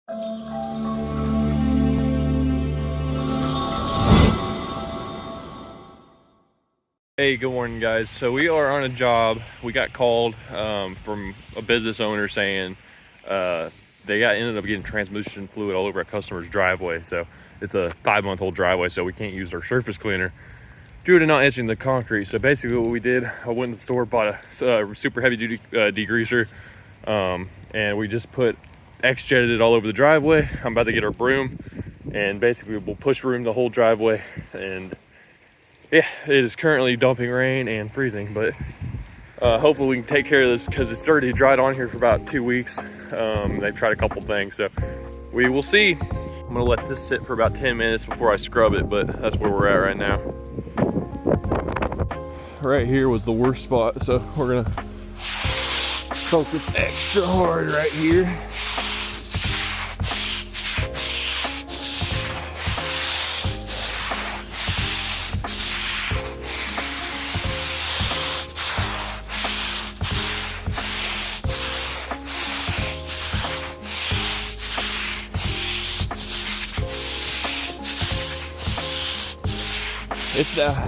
Hey, good morning, guys. So we are on a job. We got called from a business owner saying they ended up getting transmission fluid all over a customer's driveway. So it's a 5-month-old driveway, so we can't use our surface cleaner due to not etching the concrete. So basically what we did, I went to the store, bought a super heavy duty degreaser, and we just put X-jetted it all over the driveway. I'm about to get our broom, and basically we'll push broom the whole driveway. And yeah, it is currently dumping rain and freezing, but hopefully we can take care of this because it's already dried on here for about 2 weeks. They've tried a couple things, so we will see. I'm gonna let this sit for about 10 minutes before I scrub it, but that's where we're at right now. Right here was the worst spot, so we're gonna focus extra hard right here.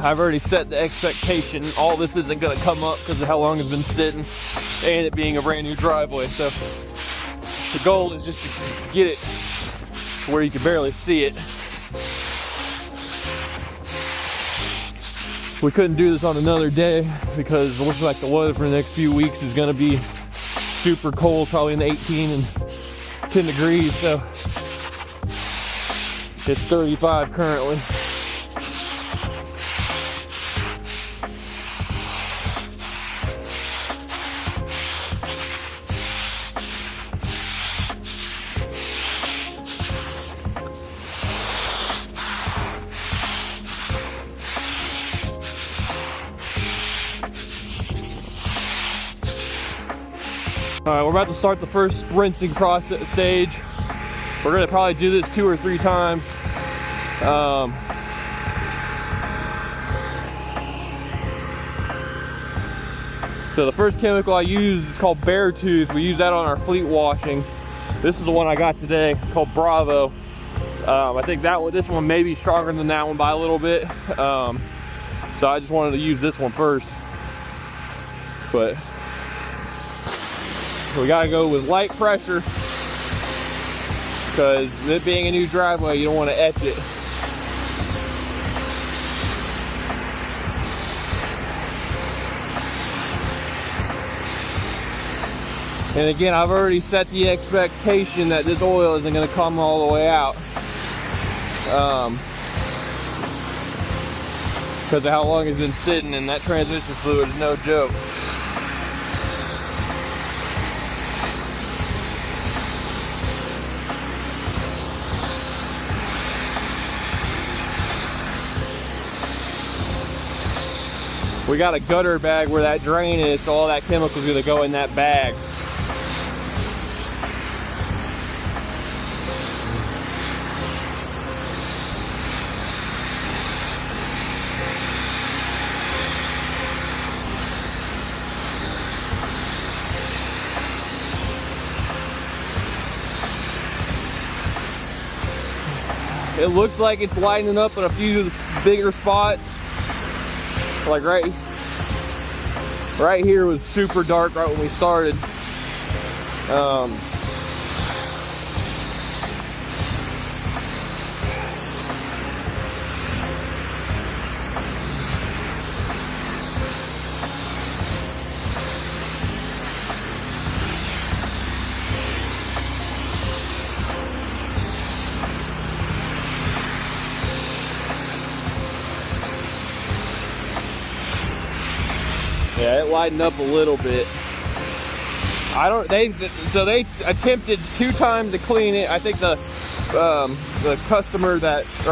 I've already set the expectation. All this isn't going to come up because of how long it's been sitting and it being a brand new driveway. So the goal is just to get it where you can barely see it. We couldn't do this on another day because it looks like the weather for the next few weeks is going to be super cold, probably in the 18 and 10 degrees. So it's 35 currently. All right, we're about to start the first rinsing process stage. We're gonna probably do this 2 or 3 times. So the first chemical I use is called Bear Tooth. We use that on our fleet washing. This is the one I got today called Bravo. I think this one may be stronger than that one by a little bit. So I just wanted to use this one first. But we gotta go with light pressure because it being a new driveway, you don't want to etch it. And again, I've already set the expectation that this oil isn't going to come all the way out because of how long it's been sitting, and that transmission fluid is no joke. We got a gutter bag where that drain is, so all that chemical is going to go in that bag. It looks like it's lightening up in a few bigger spots. Like right here was super dark right when we started. Yeah, it lightened up a little bit. They attempted 2 times to clean it. I think the customer or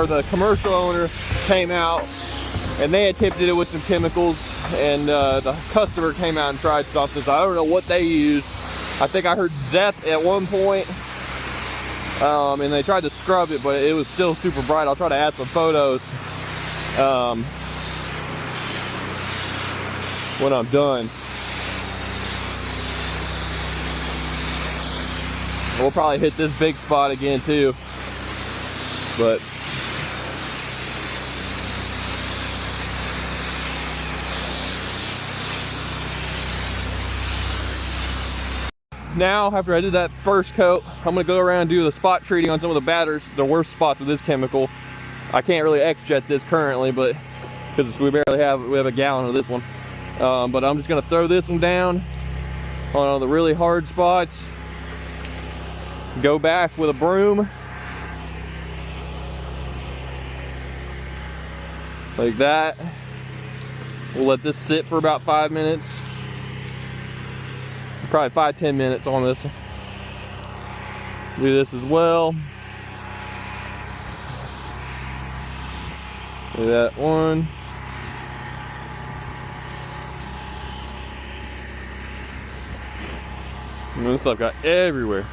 the commercial owner came out and they attempted it with some chemicals, and the customer came out and tried something. So I don't know what they used. I think I heard Zeth at one point, and they tried to scrub it, but it was still super bright. I'll try to add some photos when I'm done. We'll probably hit this big spot again too. But now, after I did that first coat, I'm gonna go around and do the spot treating on some of the batters, the worst spots with this chemical. I can't really X-jet this currently, but because we have a gallon of this one. But I'm just gonna throw this one down on all the really hard spots. Go back with a broom. Like that. We'll let this sit for about 5 minutes. Probably 5-10 minutes on this. Do this as well. Do that one. And this stuff got everywhere.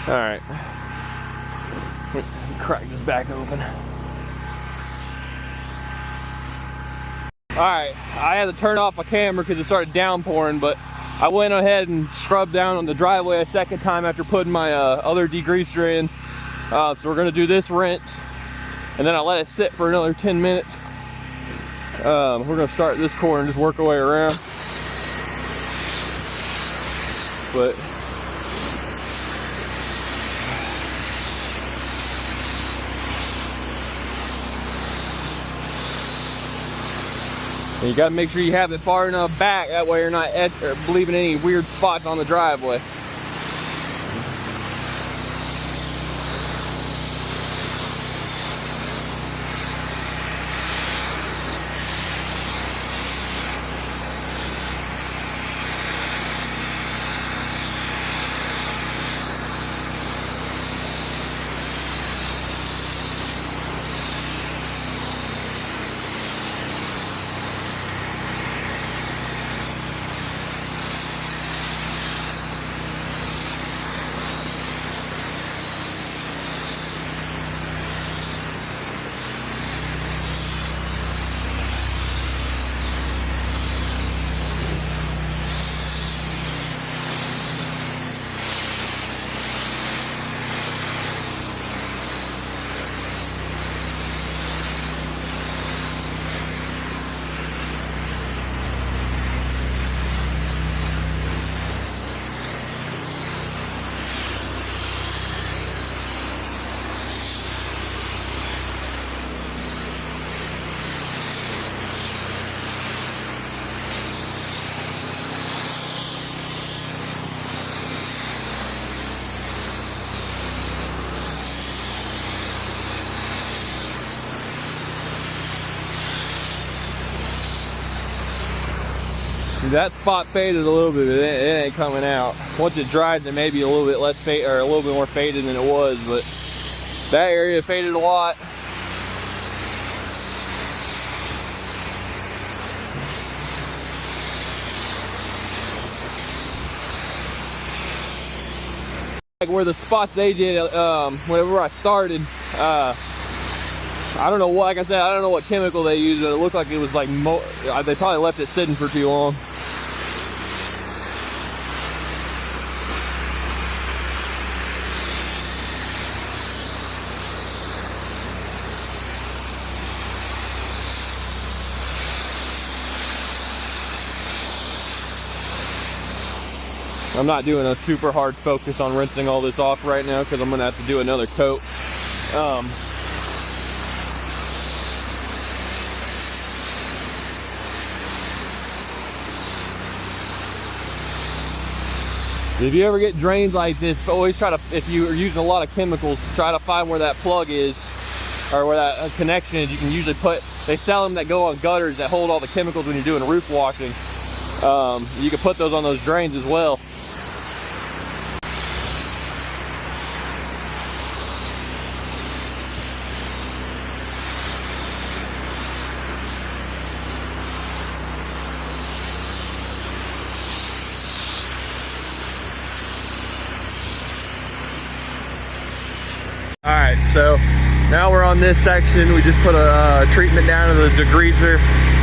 All right, crack this back open. All right, I had to turn off my camera because it started downpouring, but I went ahead and scrubbed down on the driveway a second time after putting my other degreaser in. So we're gonna do this rinse, and then I'll let it sit for another 10 minutes. We're gonna start this corner and just work our way around. But and you gotta make sure you have it far enough back, that way you're not leaving any weird spots on the driveway. That spot faded a little bit, but it ain't coming out. Once it dries, it may be a little bit less fade, or a little bit more faded than it was, but that area faded a lot. Like where the spots they did, whenever I started, I don't know what, like I said, I don't know what chemical they used, but it looked like it was like, they probably left it sitting for too long. I'm not doing a super hard focus on rinsing all this off right now because I'm gonna have to do another coat. If you ever get drains like this, always try to, if you are using a lot of chemicals, try to find where that plug is or where that connection is. You can usually put, they sell them that go on gutters that hold all the chemicals when you're doing roof washing. You can put those on those drains as well. So now we're on this section. We just put a treatment down to the degreaser.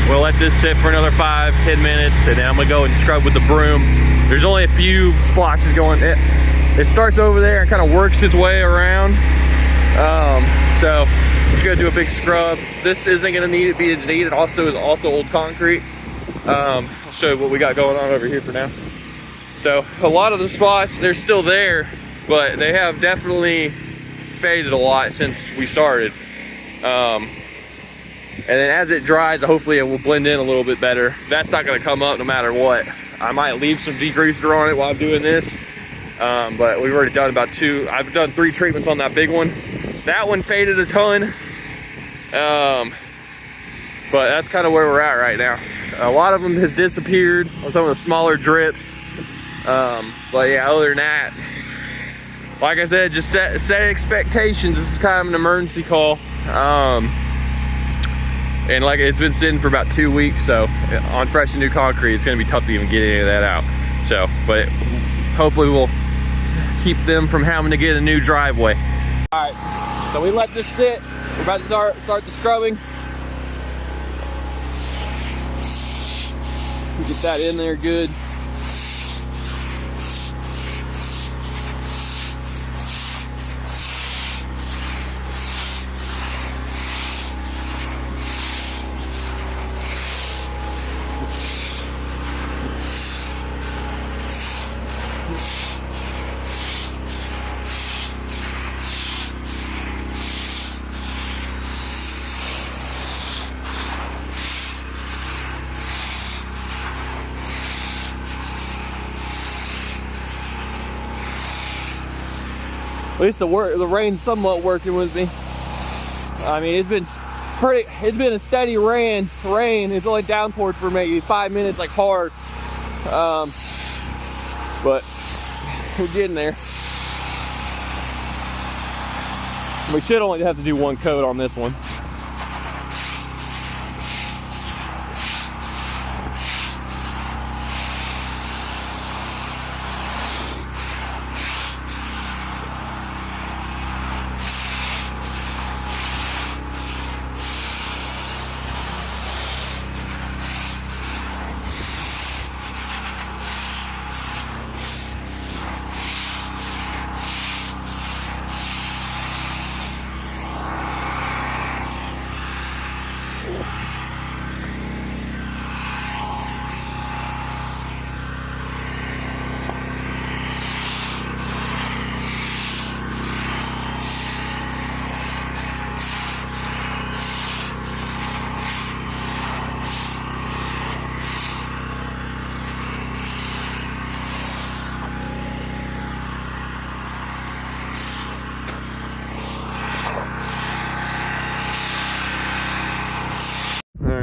We'll let this sit for another 5-10 minutes, and then I'm gonna go and scrub with the broom. There's only a few splotches going. It starts over there and kind of works its way around. So we're gonna do a big scrub. This isn't gonna need it be as neat. It also is old concrete. I'll show you what we got going on over here for now. So a lot of the spots, they're still there, but they have definitely faded a lot since we started. And then as it dries, hopefully it will blend in a little bit better. That's not gonna come up no matter what. I might leave some degreaser on it while I'm doing this. But we've already done about 2. I've done 3 treatments on that big one. That one faded a ton. But that's kind of where we're at right now. A lot of them has disappeared on some of the smaller drips. But yeah, other than that, like I said, just set expectations. This is kind of an emergency call. And like it's been sitting for about 2 weeks, so on fresh and new concrete, it's gonna be tough to even get any of that out. So, but hopefully we'll keep them from having to get a new driveway. All right, so we let this sit. We're about to start the scrubbing. Get that in there good. At least the rain's somewhat working with me. I mean, it's been a steady rain. It's only downpoured for maybe 5 minutes, like hard. But we're getting there. We should only have to do 1 coat on this one.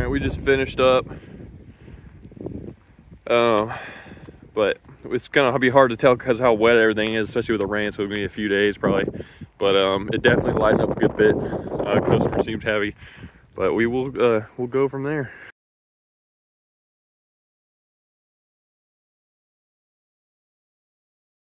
We just finished up, but it's gonna be hard to tell because how wet everything is, especially with the rain. So it'll be a few days probably, but it definitely lightened up a good bit. Customer seemed happy, but we'll go from there.